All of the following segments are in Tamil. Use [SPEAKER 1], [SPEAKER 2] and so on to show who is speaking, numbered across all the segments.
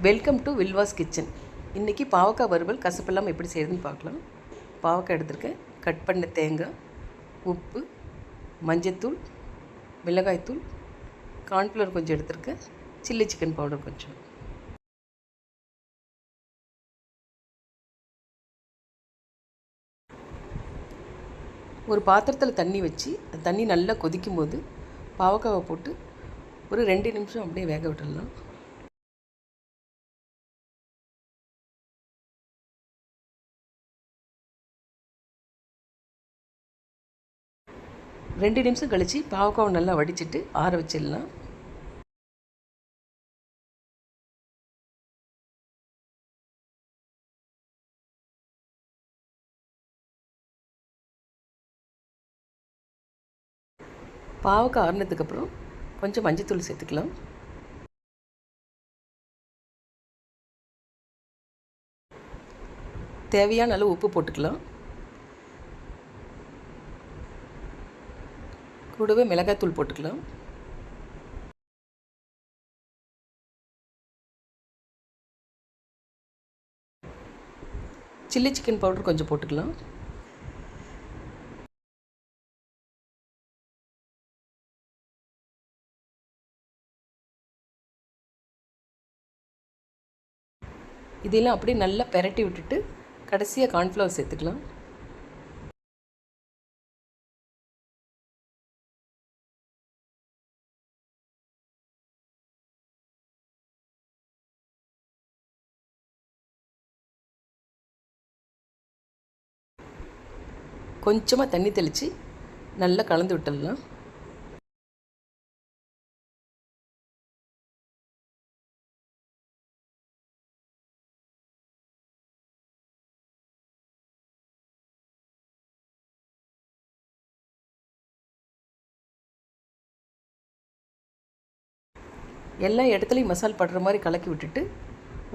[SPEAKER 1] Welcome to வில்வாஸ் kitchen. இன்றைக்கி பாவக்காய் வறுவல் கசப்பில்லாமல் எப்படி செய்யுதுன்னு பார்க்கலாம். பாவக்காய் எடுத்துருக்கேன், கட் பண்ண தேங்காய், உப்பு, மஞ்சத்தூள், மிளகாய்த்தூள், கார்ன்ஃப்ளவர் கொஞ்சம் எடுத்துருக்கேன், சில்லி சிக்கன் பவுடர் கொஞ்சம். ஒரு பாத்திரத்தில் தண்ணி வச்சு அந்த தண்ணி நல்லா கொதிக்கும் போது பாவக்காவை போட்டு ஒரு 2 நிமிஷம் அப்படியே வேக விட்டுடலாம். ரெண்டு நிமிஷம் கழித்து பாவக்காவை நல்லா வடிச்சிட்டு ஆற வச்சிடலாம். பாவக்காய் ஆறினதுக்கப்புறம் கொஞ்சம் மஞ்சத்தூள் சேர்த்துக்கலாம். தேவையான அளவு உப்பு போட்டுக்கலாம். கூடவே மிளகாய்த்தூள் போட்டுக்கலாம். சில்லி சிக்கன் பவுடர் கொஞ்சம் போட்டுக்கலாம். இதெல்லாம் அப்படியே நல்லா பெரட்டி விட்டுட்டு கடைசியாக கார்ன்ஃப்ளவர் சேர்த்துக்கலாம். கொஞ்சமாக தண்ணி தெளித்து நல்லா கலந்து விட்டுடலாம். எல்லா இடத்துலையும் மசால் படுற மாதிரி கலக்கி விட்டுட்டு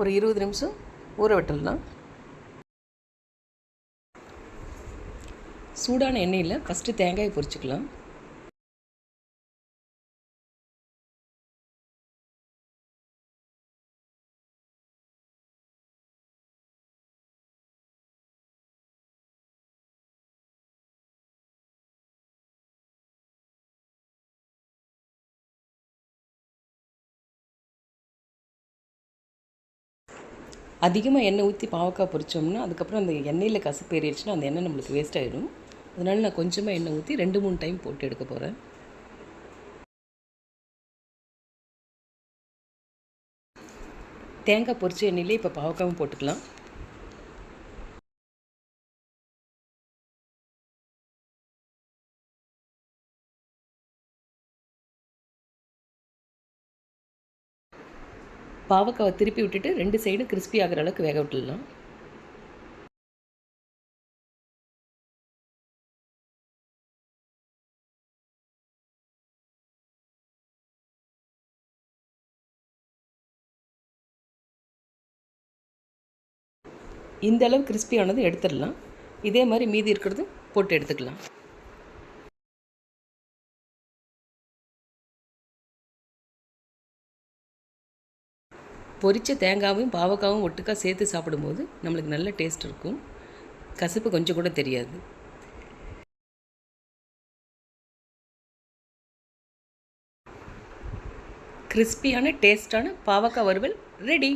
[SPEAKER 1] ஒரு 20 நிமிஷம் ஊற விட்டுடலாம். சூடான எண்ணெயில் ஃபஸ்ட்டு தேங்காயை பொரிச்சுக்கலாம். அதிகமாக எண்ணெய் ஊற்றி பாவக்காய் பொரித்தோம்னா அதுக்கப்புறம் அந்த எண்ணெயில் கசப்பு ஏறிடுச்சுன்னா அந்த எண்ணெய் நம்மளுக்கு வேஸ்ட் ஆகிடும். அதனால் நான் கொஞ்சமாக எண்ணெய் ஊற்றி 2-3 டைம் போட்டு எடுக்க போகிறேன். தேங்காய் பொரிச்ச எண்ணெயிலே இப்போ பாவக்காவும் போட்டுக்கலாம். பாவக்காவை திருப்பி விட்டுட்டு 2 சைடும் கிறிஸ்பி ஆகிற அளவுக்கு வேக விட்டுடலாம். இந்த அளவு கிறிஸ்பியானது எடுத்துடலாம். இதே மாதிரி மீதி இருக்கிறது போட்டு எடுத்துக்கலாம். பொரித்த தேங்காயும் பாவக்காவும் ஒட்டுக்கா சேர்த்து சாப்பிடும்போது நம்மளுக்கு நல்ல டேஸ்ட் இருக்கும். கசப்பு கொஞ்சம் கூட தெரியாது. கிறிஸ்பியான டேஸ்டான பாவக்காய் வறுவல் ரெடி.